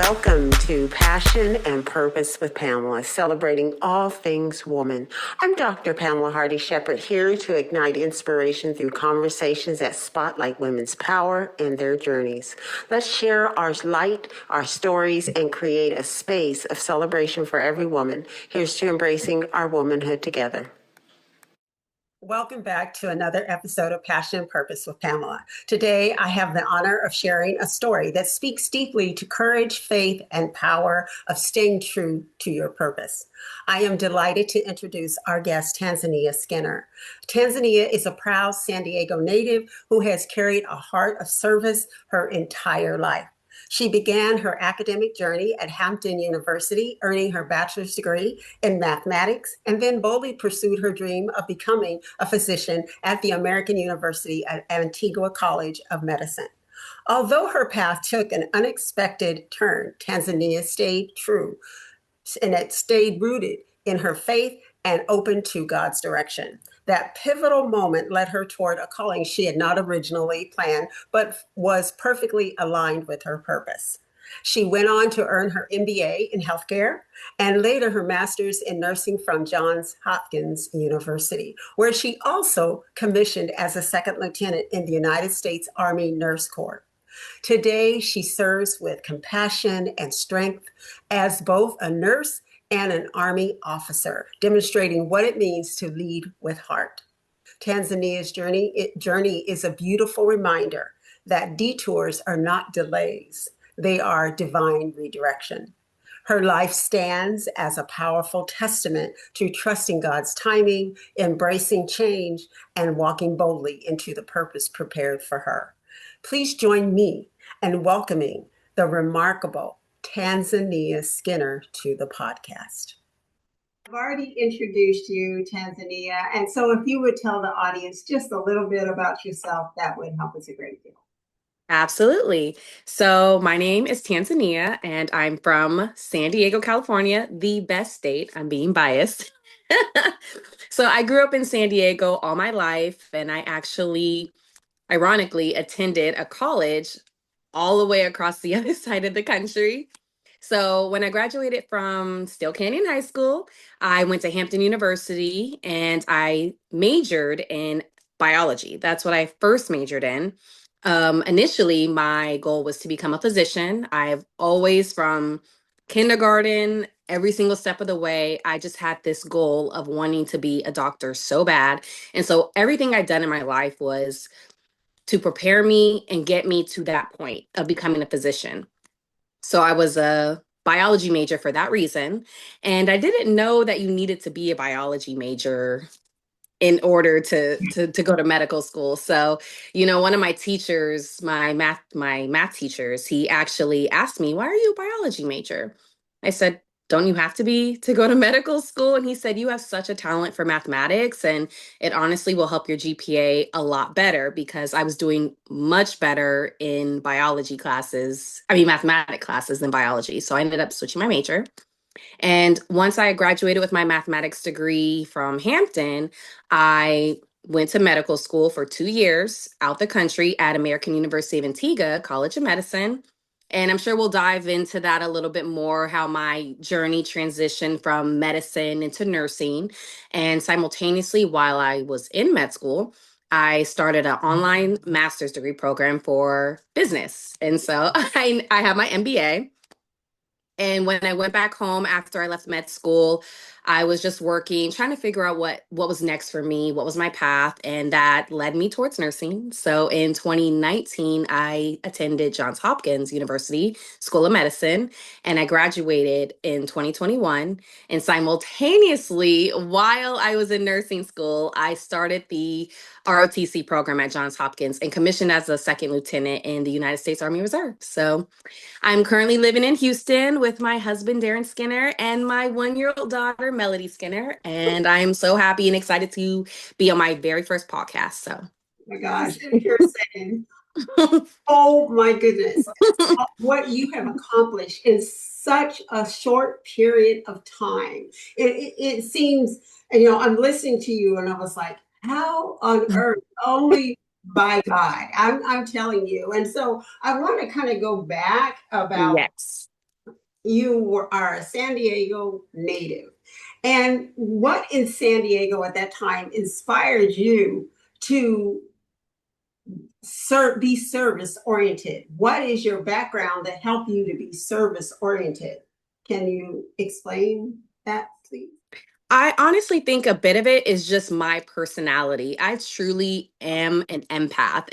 Welcome to Passion and Purpose with Pamela, celebrating all things woman. I'm Dr. Pamela Hardy Shepherd, here to ignite inspiration through conversations that spotlight women's power and their journeys. Let's share our light, our stories, and create a space of celebration for every woman. Here's to embracing our womanhood together. Welcome back to another episode of Passion and Purpose with Pamela. Today, I have the honor of sharing a story that speaks deeply to courage, faith, and power of staying true to your purpose. I am delighted to introduce our guest, Tanzania Skinner. Tanzania is a proud San Diego native who has carried a heart of service her entire life. She began her academic journey at Hampton University, earning her bachelor's degree in mathematics, and then boldly pursued her dream of becoming a physician at the American University at Antigua College of Medicine. Although her path took an unexpected turn, Tanzania stayed true and it stayed rooted in her faith and open to God's direction. That pivotal moment led her toward a calling she had not originally planned, but was perfectly aligned with her purpose. She went on to earn her MBA in healthcare and later her master's in nursing from Johns Hopkins University, where she also commissioned as a second lieutenant in the United States Army Nurse Corps. Today, she serves with compassion and strength as both a nurse and an Army officer, demonstrating what it means to lead with heart. Tanzania's journey is a beautiful reminder that detours are not delays, they are divine redirection. Her life stands as a powerful testament to trusting God's timing, embracing change, and walking boldly into the purpose prepared for her. Please join me in welcoming the remarkable Tanzania Skinner to the podcast. I've already introduced you, Tanzania, and so if you would tell the audience just a little bit about yourself, that would help us a great deal. Absolutely. So my name is Tanzania, and I'm from San Diego, California, the best state. I'm being biased. So I grew up in San Diego all my life, and I actually, ironically, attended a college all the way across the other side of the country. So when I graduated from Still Canyon High School, I went to Hampton University and I majored in biology. That's what I first majored in. Initially, my goal was to become a physician. I've always, from kindergarten, every single step of the way, I just had this goal of wanting to be a doctor so bad. And so everything I'd done in my life was to prepare me and get me to that point of becoming a physician. So I was a biology major for that reason. And I didn't know that you needed to be a biology major in order to go to medical school. So, one of my teachers, my math teachers, he actually asked me, "Why are you a biology major?" I said, "Don't you have to be to go to medical school?" And he said, "You have such a talent for mathematics, and it honestly will help your GPA a lot better," because I was doing much better in mathematic classes than biology. So I ended up switching my major. And once I graduated with my mathematics degree from Hampton, I went to medical school for 2 years out the country at American University of Antigua College of Medicine. And I'm sure we'll dive into that a little bit more, how my journey transitioned from medicine into nursing. And simultaneously, while I was in med school, I started an online master's degree program for business. And so I have my MBA. And when I went back home after I left med school, I was just working, trying to figure out what was next for me, what was my path, and that led me towards nursing. So in 2019, I attended Johns Hopkins University School of Medicine, and I graduated in 2021. And simultaneously, while I was in nursing school, I started the ROTC program at Johns Hopkins and commissioned as a second lieutenant in the United States Army Reserve. So I'm currently living in Houston with my husband, Darren Skinner, and my 1-year-old daughter, Melody Skinner. And I'm so happy and excited to be on my very first podcast. So, oh my gosh, you're saying, oh my goodness, what you have accomplished in such a short period of time. It seems, and I'm listening to you and I was like, how on earth? Only by God, I'm telling you. And so I want to kind of go back about yes. are a San Diego native. And what in San Diego at that time inspired you to be service oriented? What is your background that helped you to be service oriented? Can you explain that, please? I honestly think a bit of it is just my personality. I truly am an empath.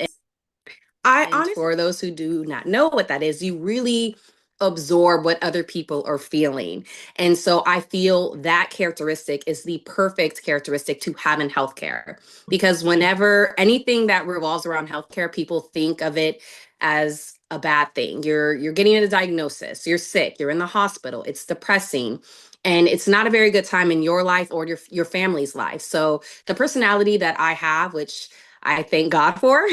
And for those who do not know what that is, you really absorb what other people are feeling. And so I feel that characteristic is the perfect characteristic to have in healthcare. Because whenever anything that revolves around healthcare, people think of it as a bad thing. You're getting a diagnosis, you're sick, you're in the hospital, it's depressing. And it's not a very good time in your life or your family's life. So the personality that I have, which I thank God for,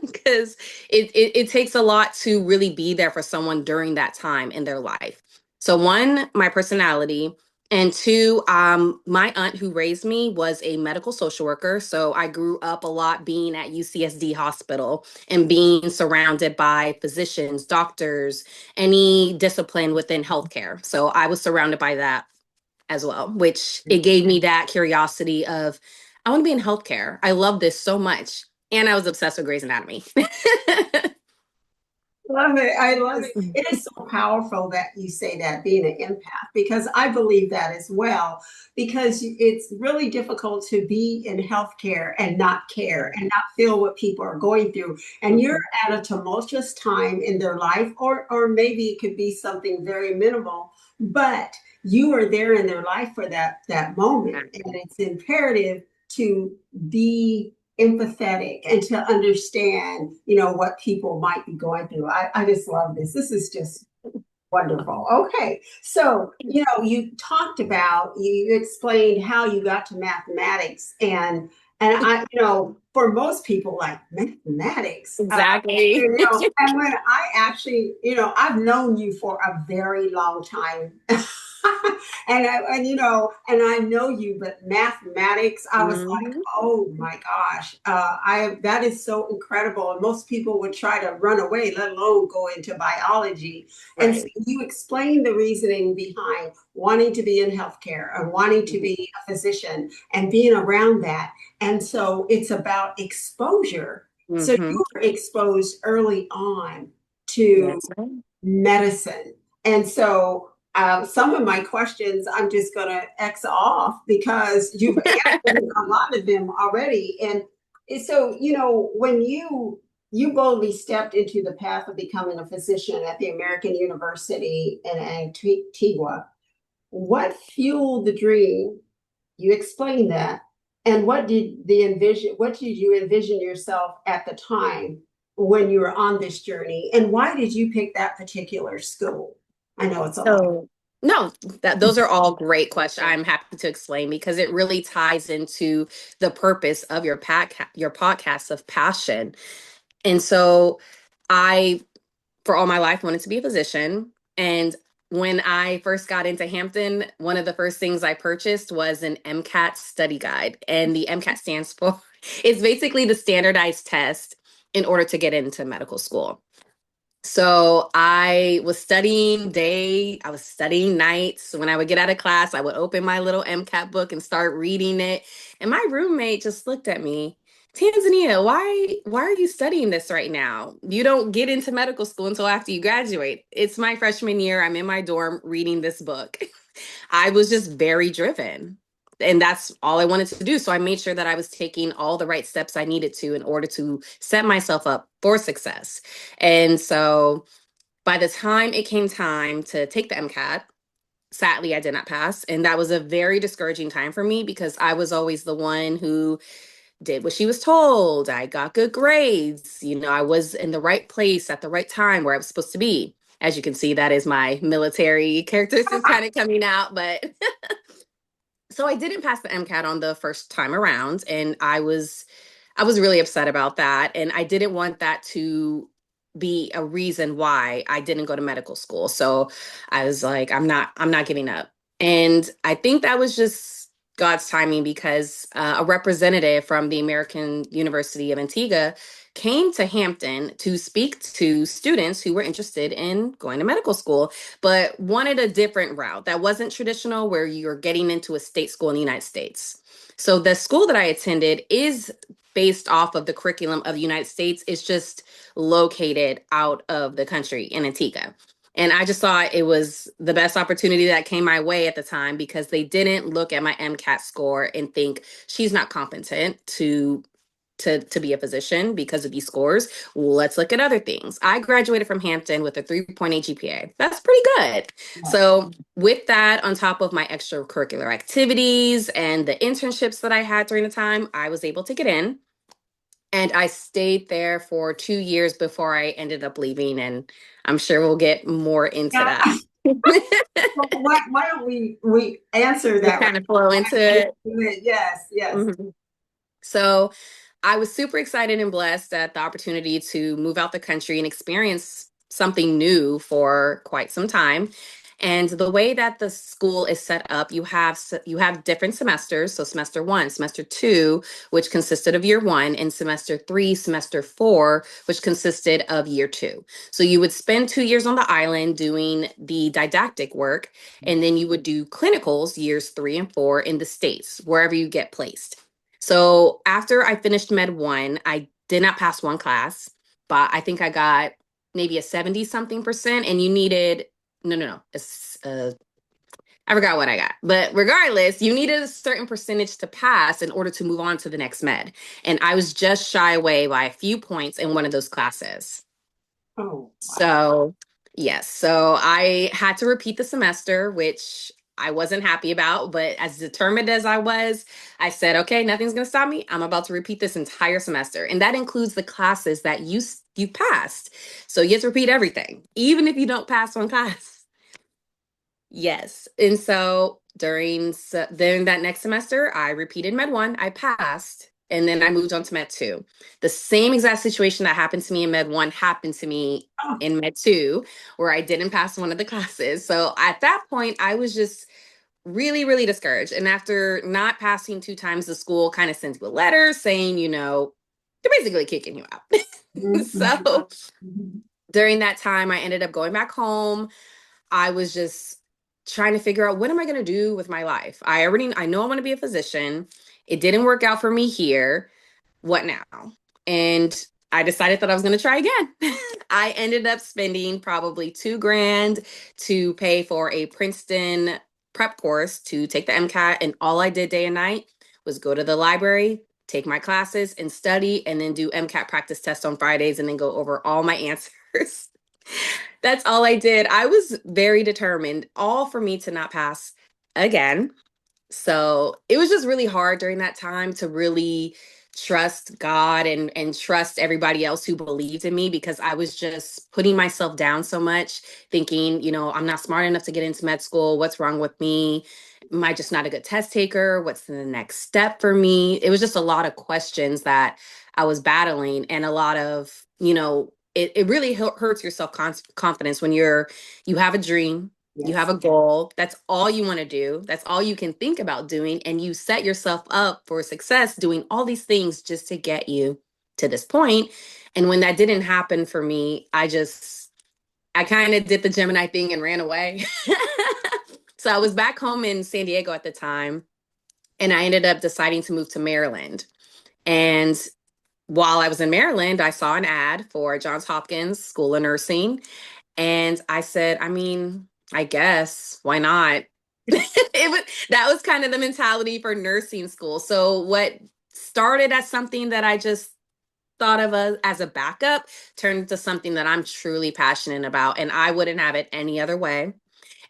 because it takes a lot to really be there for someone during that time in their life. So one, my personality, and two, my aunt who raised me was a medical social worker. So I grew up a lot being at UCSD Hospital and being surrounded by physicians, doctors, any discipline within healthcare. So I was surrounded by that as well, which it gave me that curiosity of, I want to be in healthcare. I love this so much. And I was obsessed with Grey's Anatomy. Love it. I love it. It is so powerful that you say that, being an empath, because I believe that as well. Because it's really difficult to be in healthcare and not care and not feel what people are going through. And you're at a tumultuous time in their life, or maybe it could be something very minimal, but you are there in their life for that moment. And it's imperative to be empathetic and to understand, what people might be going through. I just love this. This is just wonderful. Okay. So, you talked about, you explained how you got to mathematics, and I, for most people, like mathematics. Exactly. And when I actually, I've known you for a very long time. And I know you, but mathematics, I was like, Mhm. oh my gosh, that is so incredible. And most people would try to run away, let alone go into biology. And so Right. you explained the reasoning behind wanting to be in healthcare and wanting to be a physician and being around that. And so it's about exposure. So Mm-hmm. you were exposed early on to That's right. medicine. And so some of my questions I'm just going to X off because you've answered a lot of them already. And so, when you boldly stepped into the path of becoming a physician at the American University in Antigua, what fueled the dream? You explained that. And what did you envision yourself at the time when you were on this journey? And why did you pick that particular school? I know it's a lot. So, no, those are all great questions. I'm happy to explain because it really ties into the purpose of your podcast of passion. And so I for all my life wanted to be a physician. And when I first got into Hampton, one of the first things I purchased was an MCAT study guide. And the MCAT stands for, it's basically the standardized test in order to get into medical school. So I was studying day, I was studying nights. When I would get out of class, I would open my little MCAT book and start reading it. And my roommate just looked at me, Tanzania, why are you studying this right now? You don't get into medical school until after you graduate. It's my freshman year. I'm in my dorm reading this book. I was just very driven. And that's all I wanted to do. So I made sure that I was taking all the right steps I needed to in order to set myself up for success. And so by the time it came time to take the MCAT, sadly, I did not pass. And that was a very discouraging time for me because I was always the one who did what she was told. I got good grades. I was in the right place at the right time where I was supposed to be. As you can see, that is my military characteristics kind of coming out. But so I didn't pass the MCAT on the first time around, and I was really upset about that, and I didn't want that to be a reason why I didn't go to medical school. So I was like, I'm not giving up. And I think that was just God's timing because a representative from the American University of Antigua came to Hampton to speak to students who were interested in going to medical school, but wanted a different route that wasn't traditional, where you're getting into a state school in the United States. So the school that I attended is based off of the curriculum of the United States. It's just located out of the country in Antigua. And I just thought it was the best opportunity that came my way at the time, because they didn't look at my MCAT score and think she's not competent to be a physician because of these scores. Well, let's look at other things. I graduated from Hampton with a 3.8 GPA. That's pretty good. So with that, on top of my extracurricular activities and the internships that I had during the time, I was able to get in. And I stayed there for 2 years before I ended up leaving. And I'm sure we'll get more into Yeah. that. Well, why don't we answer We that? kind of flow into it. Yes, yes. Mhm. So I was super excited and blessed at the opportunity to move out the country and experience something new for quite some time. And the way that the school is set up, you have different semesters. So semester 1, semester 2, which consisted of year 1, and semester 3, semester 4, which consisted of year 2. So you would spend 2 years on the island doing the didactic work, and then you would do clinicals years 3 and 4 in the States, wherever you get placed. So after I finished Med 1, I did not pass one class, but I think I got maybe a 70 something percent. And you needed, no. I forgot what I got. But regardless, you needed a certain percentage to pass in order to move on to the next med. And I was just shy away by a few points in one of those classes. Oh, wow. So, yes. So I had to repeat the semester, which I wasn't happy about, but as determined as I was, I said, okay, nothing's going to stop me. I'm about to repeat this entire semester. And that includes the classes that you passed. So you have to repeat everything, even if you don't pass one class. Yes. And so during that next semester, I repeated Med 1, I passed, and then I moved on to Med 2. The same exact situation that happened to me in Med 1 happened to me Oh, in Med 2, where I didn't pass one of the classes. So at that point, I was just really, really discouraged. And after not passing 2 times, the school kind of sends you a letter saying, they're basically kicking you out. So mhm. during that time, I ended up going back home. I was just trying to figure out, what am I going to do with my life? I know I want to be a physician. It didn't work out for me here. What now? And I decided that I was going to try again. I ended up spending probably $2,000 to pay for a Princeton prep course to take the MCAT. And all I did day and night was go to the library, take my classes and study, and then do MCAT practice tests on Fridays, and then go over all my answers. That's all I did. I was very determined, all for me to not pass again. So it was just really hard during that time to really trust God and trust everybody else who believed in me, because I was just putting myself down so much, thinking, I'm not smart enough to get into med school. What's wrong with me? Am I just not a good test taker? What's the next step for me? It was just a lot of questions that I was battling, and a lot of, it really hurts your self-confidence when you have a dream. You have Yes. a goal. That's all you want to do. That's all you can think about doing. And you set yourself up for success doing all these things just to get you to this point. And when that didn't happen for me, I kind of did the Gemini thing and ran away. So I was back home in San Diego at the time, and I ended up deciding to move to Maryland. And while I was in Maryland, I saw an ad for Johns Hopkins School of Nursing. And I said, I guess, why not? That was kind of the mentality for nursing school. So what started as something that I just thought of as a backup turned into something that I'm truly passionate about, and I wouldn't have it any other way.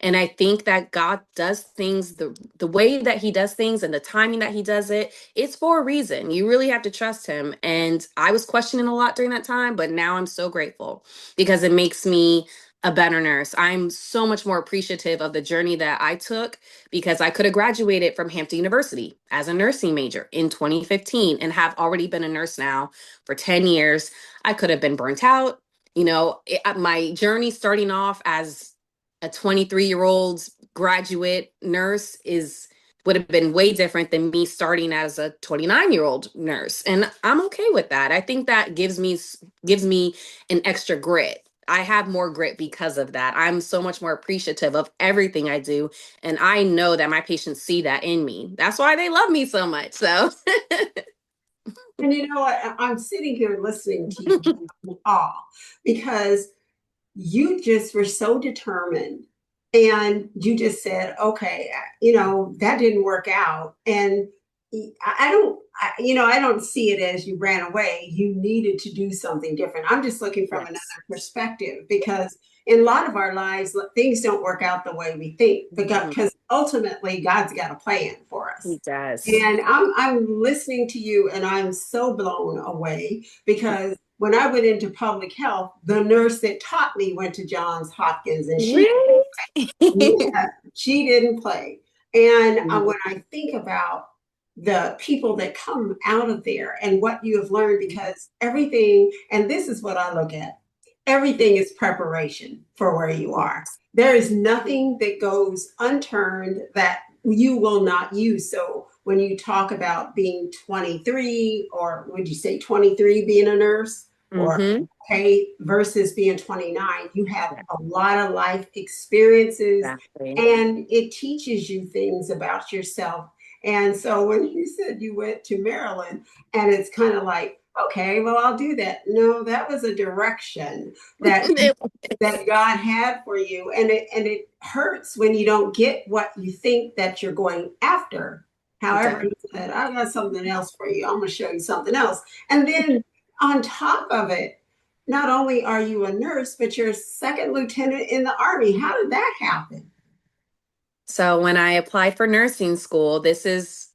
And I think that God does things the way that he does things and the timing that he does it, it's for a reason. You really have to trust him. And I was questioning a lot during that time, but now I'm so grateful because it makes me a better nurse. I'm so much more appreciative of the journey that I took, because I could have graduated from Hampton University as a nursing major in 2015 and have already been a nurse now for 10 years. I could have been burnt out. My journey starting off as a 23-year-old graduate nurse is would have been way different than me starting as a 29-year-old nurse. And I'm okay with that. I think that gives me an extra grit. I have more grit because of that. I'm so much more appreciative of everything I do. And I know that my patients see that in me. That's why they love me so much. So And you know what? I'm sitting here listening to you in awe because you just were so determined and you just said, okay, that didn't work out. And I don't see it as you ran away. You needed to do something different. I'm just looking from another yes. perspective because in a lot of our lives, things don't work out the way we think because ultimately God's got a plan for us. He does. And I'm listening to you and I'm so blown away because when I went into public health, the nurse that taught me went to Johns Hopkins and Really? yeah, she didn't play. And when I think about the people that come out of there and what you have learned, because everything, and this is what I look at, everything is preparation for where you are. There is nothing that goes unturned that you will not use. So when you talk about being 23, or would you say 23 being a nurse, or Mm-hmm. okay, versus being 29, you have a lot of life experiences Exactly. and it teaches you things about yourself. And so when you said you went to Maryland and it's kind of like, okay, well, I'll do that. No, that was a direction that that God had for you. And it hurts when you don't get what you think that you're going after. It However, does. he said, I got something else for you. I'm going to show you something else. And then on top of it, not only are you a nurse, but you're a second lieutenant in the Army. How did that happen? So when I applied for nursing school, this is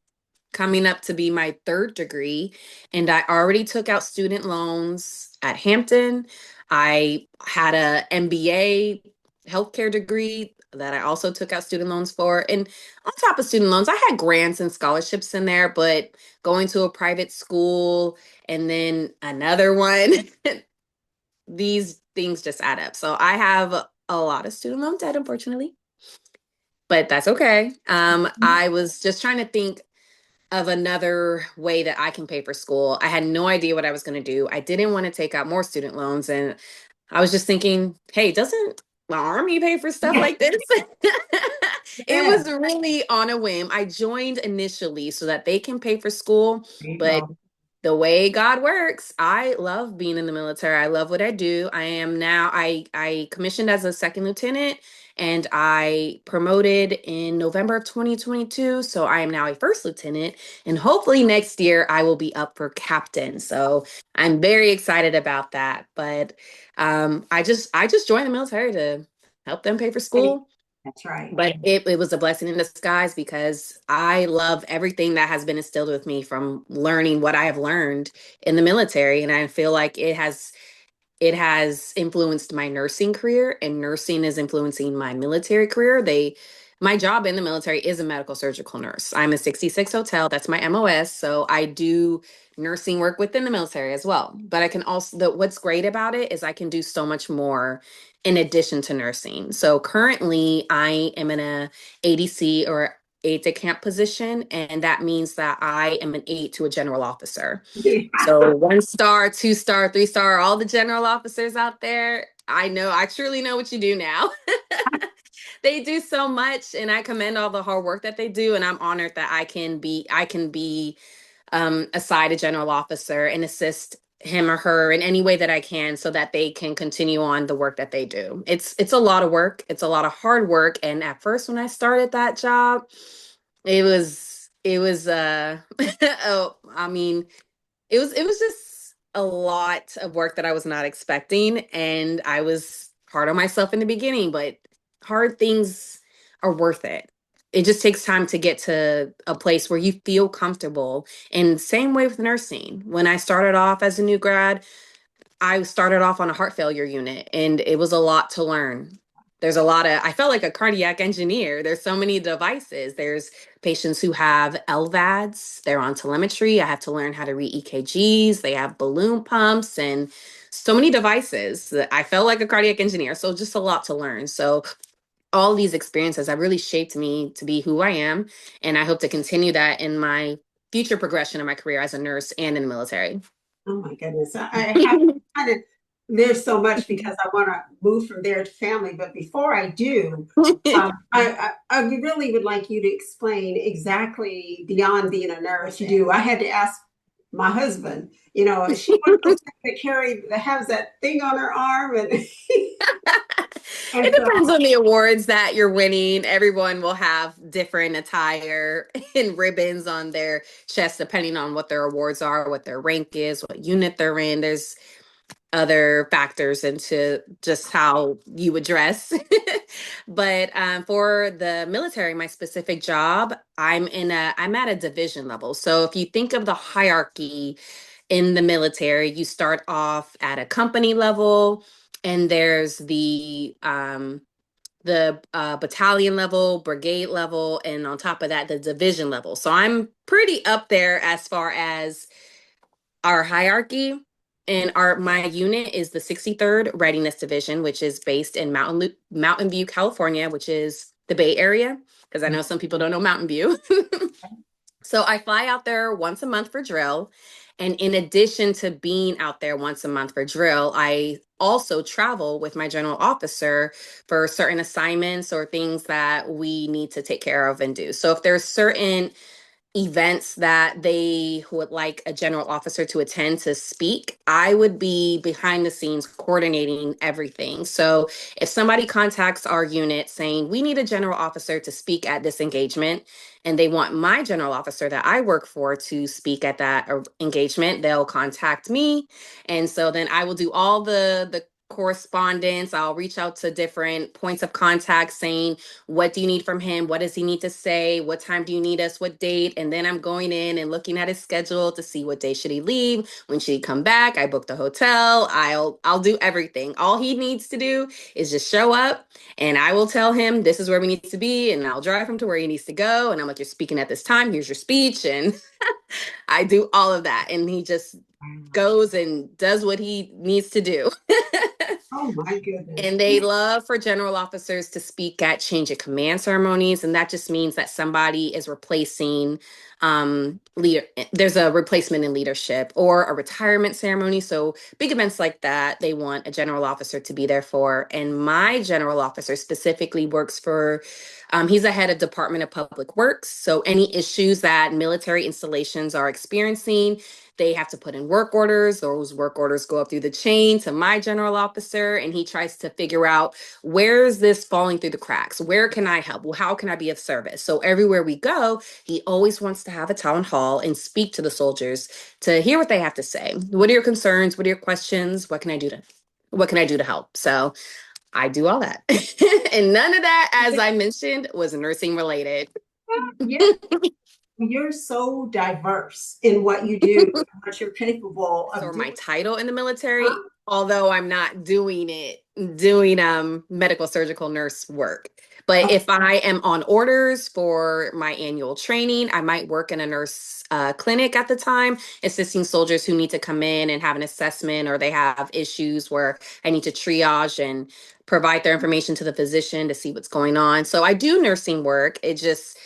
coming up to be my third degree, and I already took out student loans at Hampton. I had a MBA healthcare degree that I also took out student loans for. And on top of student loans, I had grants and scholarships in there, but going to a private school and then another one, these things just add up. So I have a lot of student loan debt, unfortunately, but that's okay. I was just trying to think of another way that I can pay for school. I had no idea what I was going to do. I didn't want to take out more student loans. And I was just thinking, hey, doesn't my army pay for stuff Yeah. like this? It Yeah. was really on a whim. I joined initially so that they can pay for school, There you but go. the way God works, I love being in the military. I love what I do. I am now I commissioned as a second lieutenant and I promoted in November of 2022. So I am now a first lieutenant and hopefully next year I will be up for captain. So I'm very excited about that. But I just joined the military to help them pay for school. That's right. But it was a blessing in disguise because I love everything that has been instilled with me from learning what I have learned in the military. And I feel like it has influenced my nursing career, and nursing is influencing my military career. My job in the military is a medical surgical nurse. I'm a 66 hotel. That's my MOS. So I do nursing work within the military as well. But I can also, what's great about it is I can do so much more in addition to nursing. So currently I am in a ADC, or aide de camp position, and that means that I am an aide to a general officer. So 1 star, 2 star, 3 star, all the general officers out there, I truly know what you do now. They do so much, and I commend all the hard work that they do. And I'm honored that I can be aside a general officer and assist him or her in any way that I can so that they can continue on the work that they do. It's a lot of work. It's a lot of hard work. And at first when I started that job, it was oh, I mean, it was just a lot of work that I was not expecting, and I was hard on myself in the beginning, but hard things are worth it. It just takes time to get to a place where you feel comfortable. And same way with nursing. When I started off as a new grad, I started off on a heart failure unit, and it was a lot to learn. I felt like a cardiac engineer. There's so many devices. There's patients who have LVADs, they're on telemetry. I have to learn how to read EKGs. They have balloon pumps and so many devices. I felt like a cardiac engineer. So just a lot to learn. So all these experiences have really shaped me to be who I am. And I hope to continue that in my future progression in my career as a nurse and in the military. Oh my goodness. I have kind of, there's so much because I want to move from there to family. But before I do, I really would like you to explain exactly beyond being a nurse you do. I had to ask my husband, is she one person that has that thing on her arm? And, and It so, depends on the awards that you're winning. Everyone will have different attire and ribbons on their chest, depending on what their awards are, what their rank is, what unit they're in. There's other factors into just how you would dress. But for the military, my specific job, I'm at a division level. So if you think of the hierarchy in the military, you start off at a company level, and there's the battalion level, brigade level, and on top of that, the division level. So I'm pretty up there as far as our hierarchy. And my unit is the 63rd Readiness Division, which is based in Mountain View, California, which is the Bay Area, because I know some people don't know Mountain View. So I fly out there once a month for drill. And in addition to being out there once a month for drill, I also travel with my general officer for certain assignments or things that we need to take care of and do. So if there's certain events that they would like a general officer to attend to speak, I would be behind the scenes coordinating everything. So if somebody contacts our unit saying, we need a general officer to speak at this engagement, and they want my general officer that I work for to speak at that engagement, they'll contact me. And so then I will do all the correspondence. I'll reach out to different points of contact saying, what do you need from him? What does he need to say? What time do you need us? What date? And then I'm going in and looking at his schedule to see what day should he leave? When should he come back? I booked the hotel. I'll do everything. All he needs to do is just show up, and I will tell him this is where we need to be, and I'll drive him to where he needs to go. And I'm like, you're speaking at this time. Here's your speech. And I do all of that. And he just goes and does what he needs to do. oh my goodness. And they love for general officers to speak at change of command ceremonies. And that just means that somebody is replacing leader. There's a replacement in leadership or a retirement ceremony. So big events like that, they want a general officer to be there for. And my general officer specifically works for, he's a head of Department of Public Works. So any issues that military installations are experiencing, they have to put in work orders. Those work orders go up through the chain to my general officer, and he tries to figure out, where is this falling through the cracks? Where can I help? Well, how can I be of service? So everywhere we go, he always wants to have a town hall and speak to the soldiers to hear what they have to say. What are your concerns? What are your questions? What can I do to help? So I do all that. And none of that, as I mentioned, was nursing related. Yeah. You're so diverse in what you do, what you're capable of Or doing. my title in the military, although I'm not doing medical surgical nurse work. But if I am on orders for my annual training, I might work in a nurse clinic at the time, assisting soldiers who need to come in and have an assessment, or they have issues where I need to triage and provide their information to the physician to see what's going on. So I do nursing work. It just,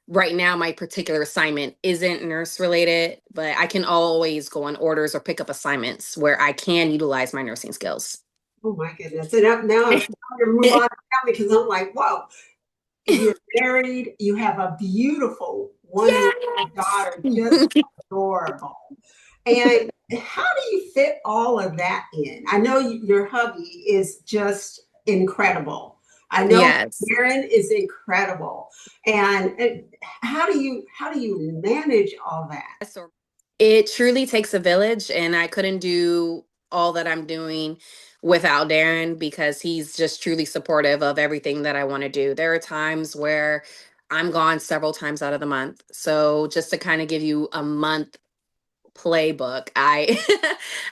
right now, my particular assignment isn't nurse related, but I can always go on orders or pick up assignments where I can utilize my nursing skills. Oh my goodness. And now I'm going to move on because I'm like, whoa, you're married, you have a beautiful one-year-old daughter, just adorable. And how do you fit all of that in? I know your hubby is just incredible. I know Yes. Aaron is incredible. And how do you manage all that? So it truly takes a village, and I couldn't do all that I'm doing without Darren, because he's just truly supportive of everything that I want to do. There are times where I'm gone several times out of the month. So just to kind of give you a month playbook, I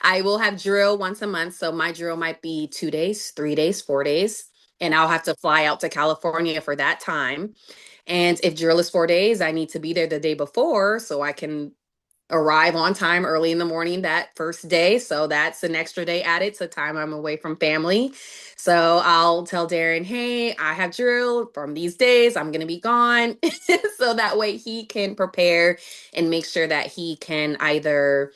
I will have drill once a month. So my drill might be 2 days, 3 days, 4 days, and I'll have to fly out to California for that time. And if drill is 4 days, I need to be there the day before so I can arrive on time early in the morning that first day. So that's an extra day added to time I'm away from family. So I'll tell Darren, hey, I have drill from these days. I'm going to be gone. So that way he can prepare and make sure that he can either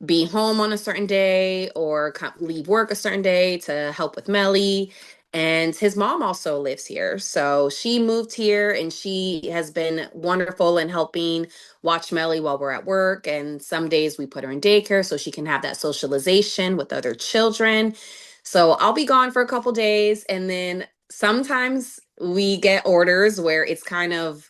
be home on a certain day or leave work a certain day to help with Melly. And his mom also lives here. So she moved here and she has been wonderful in helping watch Melly while we're at work. And some days we put her in daycare so she can have that socialization with other children. So I'll be gone for a couple days. And then sometimes we get orders where it's kind of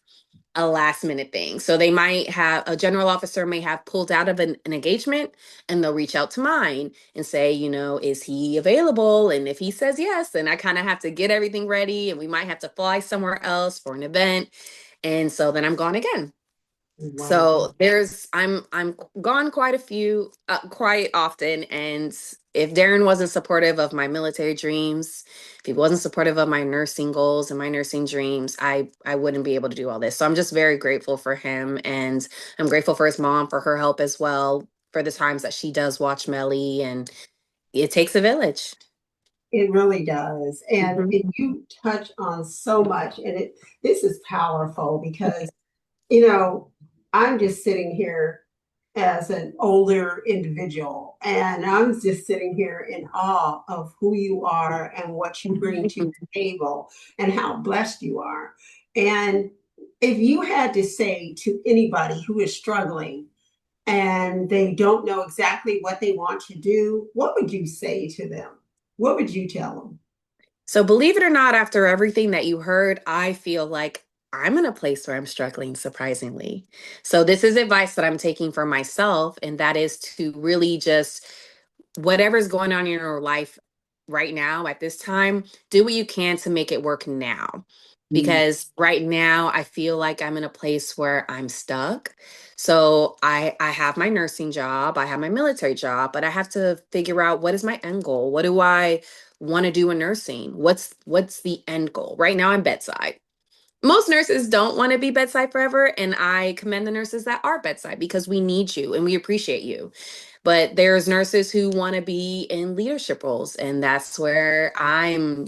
a last minute thing. So they might have a general officer may have pulled out of an engagement and they'll reach out to mine and say, is he available? And if he says yes, then I kind of have to get everything ready and we might have to fly somewhere else for an event. And so then I'm gone again. Wow. So I'm gone quite often. And if Darren wasn't supportive of my military dreams, if he wasn't supportive of my nursing goals and my nursing dreams, I wouldn't be able to do all this. So I'm just very grateful for him, and I'm grateful for his mom for her help as well, for the times that she does watch Melly, and it takes a village. It really does. And Mhm. you touch on so much, and this is powerful because, I'm just sitting here as an older individual, and I'm just sitting here in awe of who you are and what you bring to the table and how blessed you are. And if you had to say to anybody who is struggling and they don't know exactly what they want to do, what would you say to them? What would you tell them? So believe it or not, after everything that you heard, I feel like I'm in a place where I'm struggling, surprisingly. So this is advice that I'm taking for myself, and that is to really just whatever's going on in your life right now at this time, do what you can to make it work now. Because right now I feel like I'm in a place where I'm stuck. So I have my nursing job, I have my military job, but I have to figure out what is my end goal? What do I want to do in nursing? What's the end goal? Right now I'm bedside. Most nurses don't want to be bedside forever, and I commend the nurses that are bedside because we need you and we appreciate you. But there's nurses who want to be in leadership roles, and that's where I'm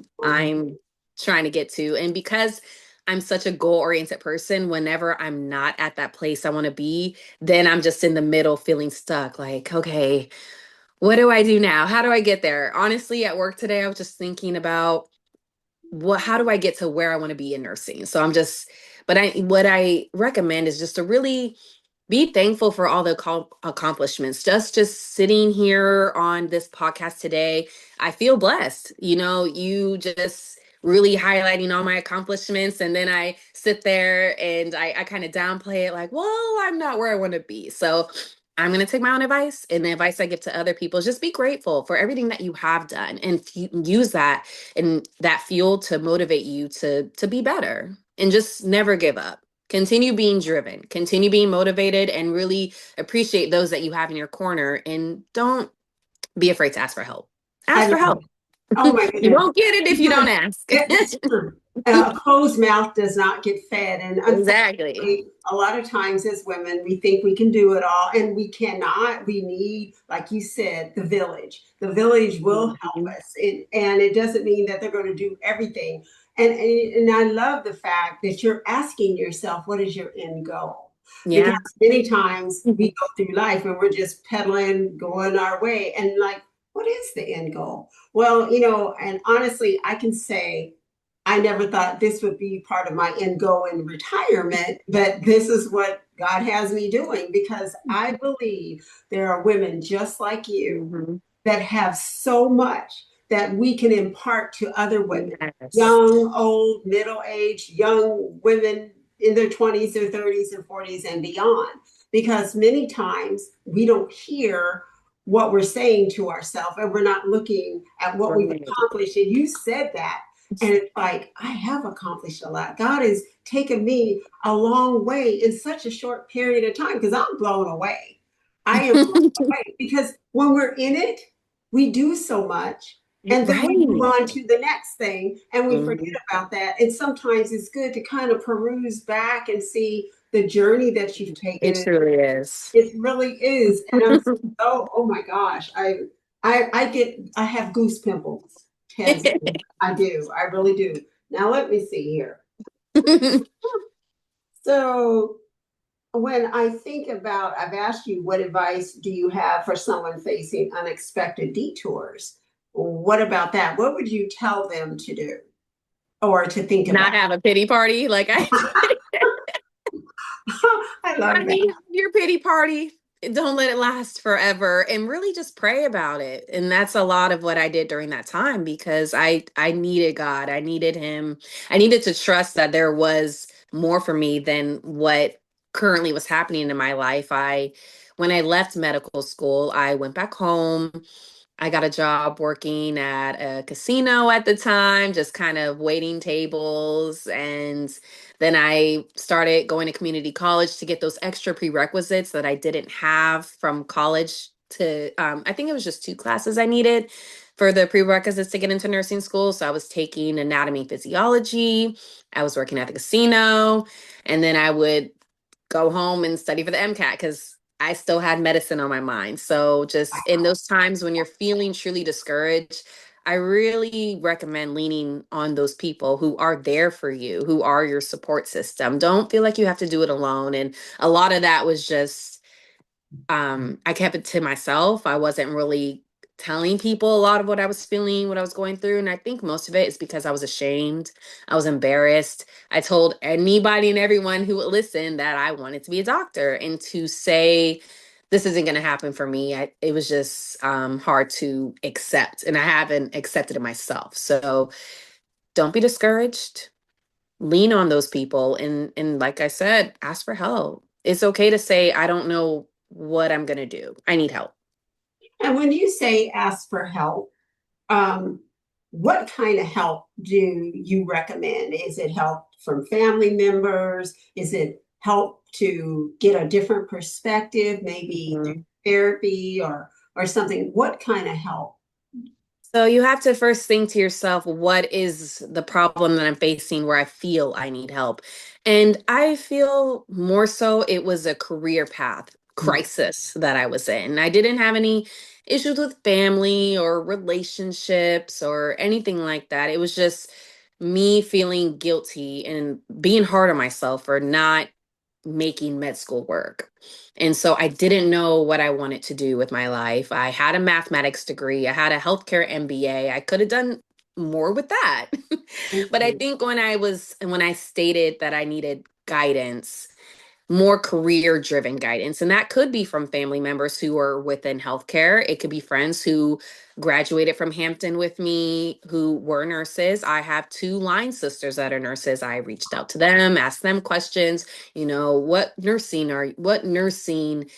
trying to get to. And because I'm such a goal-oriented person, whenever I'm not at that place I want to be, then I'm just in the middle feeling stuck, like, okay, what do I do now? How do I get there? Honestly, at work today, I was just thinking about how do I get to where I want to be in nursing? So what I recommend is just to really be thankful for all the accomplishments. Just sitting here on this podcast today, I feel blessed. You just really highlighting all my accomplishments, and then I sit there and I kind of downplay it, like, well, I'm not where I want to be. So I'm going to take my own advice, and the advice I give to other people is just be grateful for everything that you have done, and use that and that fuel to motivate you to be better, and just never give up. Continue being driven, continue being motivated, and really appreciate those that you have in your corner. And don't be afraid to ask for help. I Ask for love help. it. Oh my You goodness. won't get it if you don't ask. That's true. A closed mouth does not get fed. And Exactly. unfortunately, a lot of times as women, we think we can do it all, and we cannot. We need, like you said, the village. The village will help Mhm. us. And it doesn't mean that they're going to do everything. And I love the fact that you're asking yourself, what is your end goal? Because Yeah. many times we Mhm. go through life and we're just pedaling, going our way. And like, what is the end goal? Well, and honestly, I can say I never thought this would be part of my end goal in retirement, but this is what God has me doing because I believe there are women just like you Mhm. that have so much that we can impart to other women, Yes. young, old, middle aged, young women in their 20s, their 30s, and 40s, and beyond. Because many times we don't hear what we're saying to ourselves and we're not looking at what we've Right. accomplished. And you said that. And it's like, I have accomplished a lot. God has taken me a long way in such a short period of time because I'm blown away. I am blown away because when we're in it, we do so much And then we move Right. on to the next thing and we forget Mhm. about that. And sometimes it's good to kind of peruse back and see the journey that you've It taken. truly is. It really is. And I'm so, oh my gosh, I have goose pimples, Tanzania. I do. I really do. Now let me see here. So when I think about, I've asked you, what advice do you have for someone facing unexpected detours? What about that? What would you tell them to do or to think Not about? have a pity party like I I love I that. mean, your pity party, don't let it last forever and really just pray about it. And that's a lot of what I did during that time because I needed God. I needed him. I needed to trust that there was more for me than what currently was happening in my life. I When I left medical school, I went back home. I got a job working at a casino at the time, just kind of waiting tables. And then I started going to community college to get those extra prerequisites that I didn't have from college to, I think it was just two classes I needed for the prerequisites to get into nursing school. So I was taking anatomy and physiology, I was working at the casino, and then I would go home and study for the MCAT because I still had medicine on my mind. So just in those times when you're feeling truly discouraged, I really recommend leaning on those people who are there for you, who are your support system. Don't feel like you have to do it alone. And a lot of that was just I kept it to myself. I wasn't really telling people a lot of what I was feeling, what I was going through. And I think most of it is because I was ashamed. I was embarrassed. I told anybody and everyone who would listen that I wanted to be a doctor, and to say this isn't going to happen for me. It was just hard to accept. And I haven't accepted it myself. So don't be discouraged. Lean on those people. And like I said, ask for help. It's okay to say, I don't know what I'm going to do. I need help. And when you say ask for help, um, what kind of help do you recommend? Is it help from family members? Is it help to get a different perspective, maybe through Mhm. therapy or something? What kind of help? So you have to first think to yourself, what is the problem that I'm facing where I feel I need help? And I feel more so it was a career path crisis that I was in. I didn't have any issues with family or relationships or anything like that. It was just me feeling guilty and being hard on myself for not making med school work. And so I didn't know what I wanted to do with my life. I had a mathematics degree, I had a healthcare MBA. I could have done more with that. But I Mhm. think when I stated that I needed guidance, more career driven guidance. And that could be from family members who are within healthcare. It could be friends who graduated from Hampton with me who were nurses. I have two line sisters that are nurses. I reached out to them, asked them questions, what nursing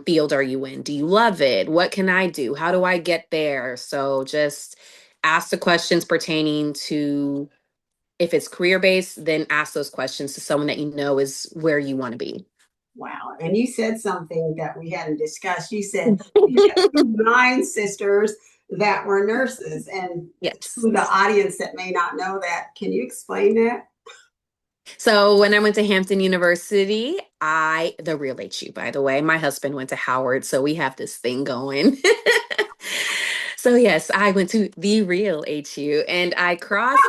field are you in? Do you love it? What can I do? How do I get there? So just ask the questions pertaining to, if it's career based, then ask those questions to someone that you know is where you want to be. Wow. And you said something that we hadn't discussed. You said you had nine sisters that were nurses. And Yes. to the audience that may not know that, can you explain that? So when I went to Hampton University, the real HU, by the way, my husband went to Howard, so we have this thing going. So yes, I went to the real HU, and I crossed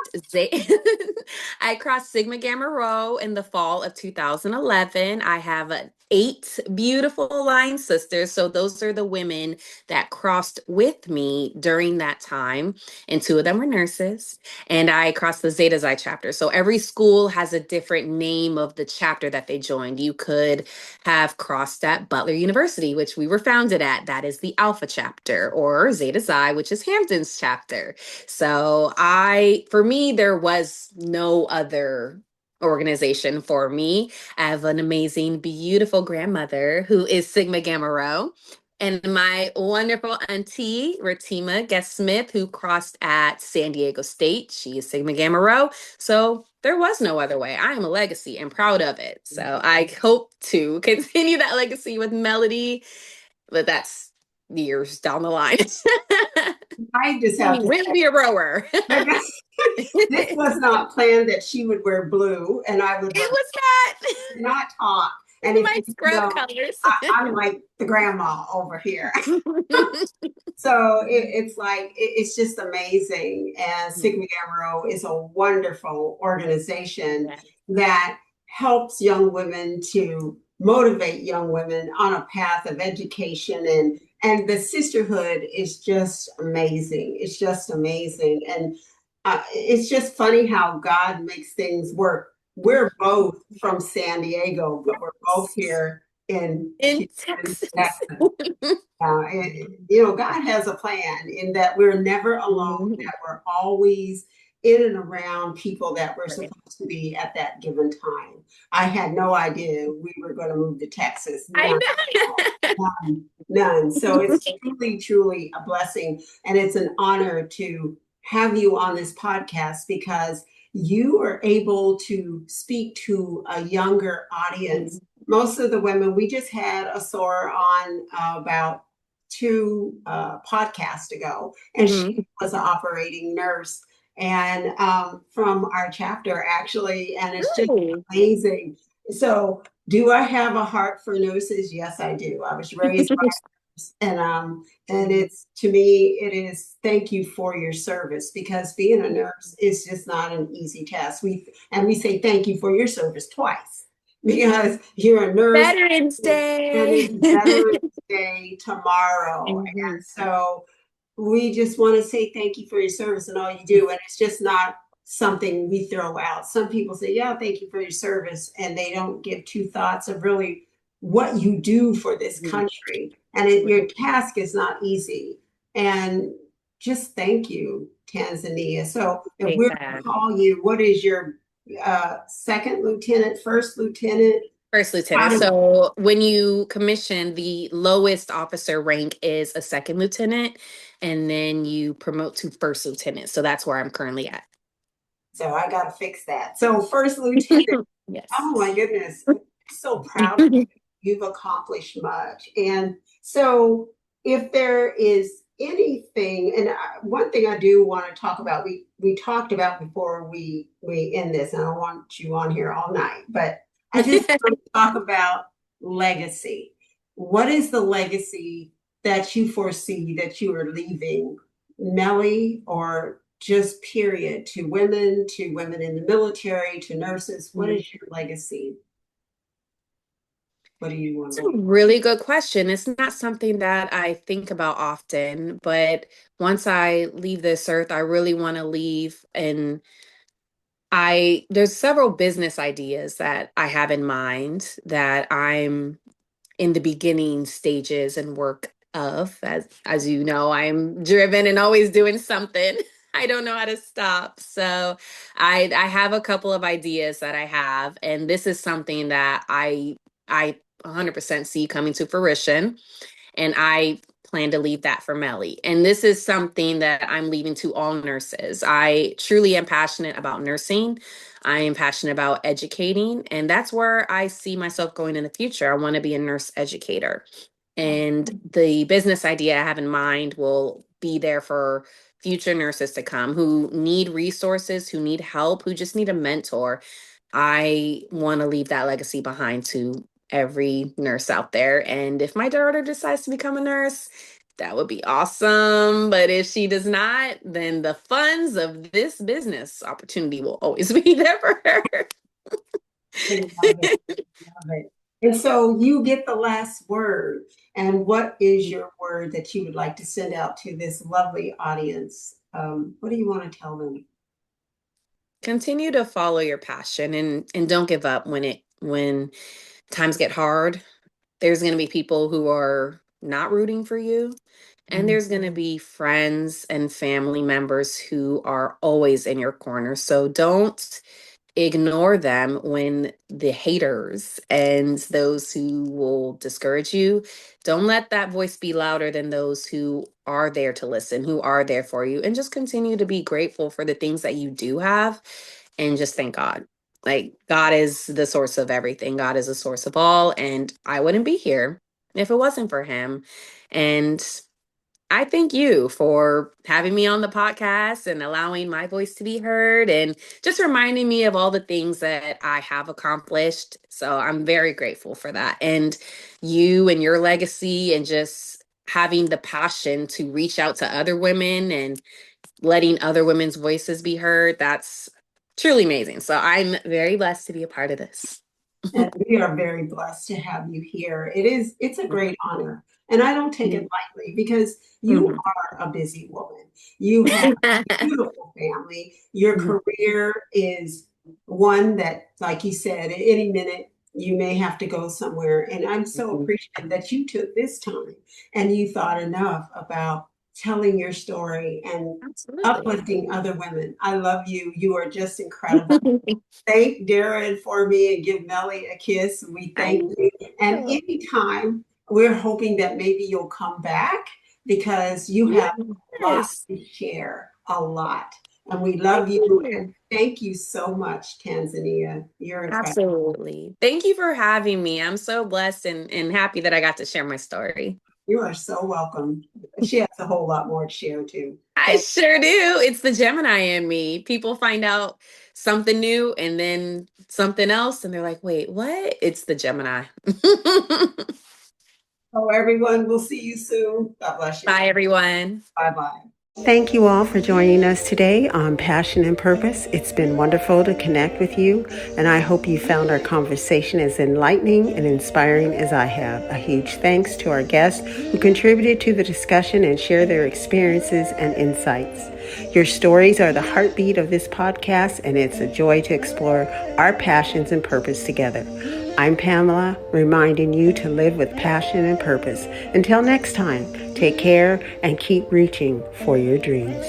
Sigma Gamma Rho in the fall of 2011. I have eight beautiful line sisters. So those are the women that crossed with me during that time, and two of them were nurses. And I crossed the Zeta Xi chapter. So every school has a different name of the chapter that they joined. You could have crossed at Butler University, which we were founded at. That is the Alpha chapter, or Zeta Xi, which is Hampton's chapter. So for me, there was no other organization for me. I have an amazing, beautiful grandmother who is Sigma Gamma Rho. And my wonderful auntie, Ratima Guest Smith, who crossed at San Diego State. She is Sigma Gamma Rho. So there was no other way. I am a legacy and proud of it. So I hope to continue that legacy with Melody, but that's years down the line. I just have He to will be a rower. say, this It was not planned that she would wear blue and I would wear was not not talk. And if my you scrub know, colors. I'm like the grandma over here. So it's like, it's just amazing. And Sigma Gamma Rho is a wonderful organization Yeah. that helps young women to motivate young women on a path of education, and the sisterhood is just amazing. It's just amazing. And it's just funny how God makes things work. We're both from San Diego, but we're both here in In Houston, Texas. Texas. God has a plan in that we're never alone, Mhm. that we're always in and around people that we're Right. supposed to be at that given time. I had no idea we were going to move to Texas. I None, none. So know. it's truly, truly a blessing. And it's an honor to have you on this podcast because you are able to speak to a younger audience. Most of the women, we just had a SOAR on about two podcasts ago, and Mhm. she was an operating nurse and from our chapter actually, and it's just Ooh. amazing. So do I have a heart for nurses? Yes, I do. I was raised by nurses, and it's, to me, it is, thank you for your service, because being a nurse is just not an easy task. We say thank you for your service twice, because you're a nurse Veterans and Day. it's Veterans Day tomorrow. And Mhm. so we just want to say thank you for your service and all you do. And it's just not something we throw out. Some people say, yeah, thank you for your service. And they don't give two thoughts of really what you do for this country. And your task is not easy. And just thank you, Tanzania. So if Take we're to that. call you, what is your second lieutenant, first lieutenant? First How lieutenant. do So when you commission, the lowest officer rank is a second lieutenant, and then you promote to first lieutenant. So that's where I'm currently at. So I got to fix that. So first lieutenant, Yes. oh my goodness, I'm so proud of you. You've accomplished much. And so if there is anything, and one thing I do want to talk about, we talked about before we end this, and I don't want you on here all night, but I just want to talk about legacy. What is the legacy that you foresee that you are leaving, Melly, or just period, to women in the military, to nurses? What is your legacy? What do you want It's to a leave? really good question. It's not something that I think about often, but once I leave this earth, I really want to leave. And there's several business ideas that I have in mind that I'm in the beginning stages and work of. As you know, I'm driven and always doing something. I don't know how to stop. So I have a couple of ideas that I have, and this is something that I 100% see coming to fruition, and I plan to leave that for Melly. And this is something that I'm leaving to all nurses. I truly am passionate about nursing. I am passionate about educating, and that's where I see myself going in the future. I want to be a nurse educator. And the business idea I have in mind will be there for future nurses to come who need resources, who need help, who just need a mentor. I want to leave that legacy behind to every nurse out there. And if my daughter decides to become a nurse, that would be awesome. But if she does not, then the funds of this business opportunity will always be there for her. I love it. Love it. And so you get the last word. And what is your word that you would like to send out to this lovely audience? What do you want to tell them? Continue to follow your passion, and don't give up when times get hard. There's going to be people who are not rooting for you, and there's going to be friends and family members who are always in your corner. So don't ignore them when the haters and those who will discourage you, don't let that voice be louder than those who are there to listen, who are there for you, and just continue to be grateful for the things that you do have, and just thank God. Like, God is the source of everything. God is the source of all, and I wouldn't be here if it wasn't for him. And I thank you for having me on the podcast and allowing my voice to be heard and just reminding me of all the things that I have accomplished. So I'm very grateful for that. And you and your legacy and just having the passion to reach out to other women and letting other women's voices be heard, that's truly amazing. So I'm very blessed to be a part of this. And we are very blessed to have you here. It's a great honor. And I don't take it lightly because you are a busy woman. You have a beautiful family. Your career is one that, like you said, at any minute you may have to go somewhere. And I'm so appreciative that you took this time and you thought enough about telling your story and Absolutely. uplifting other women. I love you. You are just incredible. Thank Darren for me and give Melly a kiss. We thank you. And anytime, we're hoping that maybe you'll come back because you have a lot to share, a lot. And we love you. And thank you so much, Tanzania. You're incredible. Absolutely. Thank you for having me. I'm so blessed and happy that I got to share my story. You are so welcome. She has a whole lot more to share too. I sure do. It's the Gemini in me. People find out something new and then something else, and they're like, wait, what? It's the Gemini. So everyone, we'll see you soon. God bless you. Bye, everyone. Bye-bye. Thank you all for joining us today on Passion and Purpose. It's been wonderful to connect with you, and I hope you found our conversation as enlightening and inspiring as I have. A huge thanks to our guests who contributed to the discussion and shared their experiences and insights. Your stories are the heartbeat of this podcast, and it's a joy to explore our passions and purpose together. I'm Pamela, reminding you to live with passion and purpose. Until next time, take care and keep reaching for your dreams.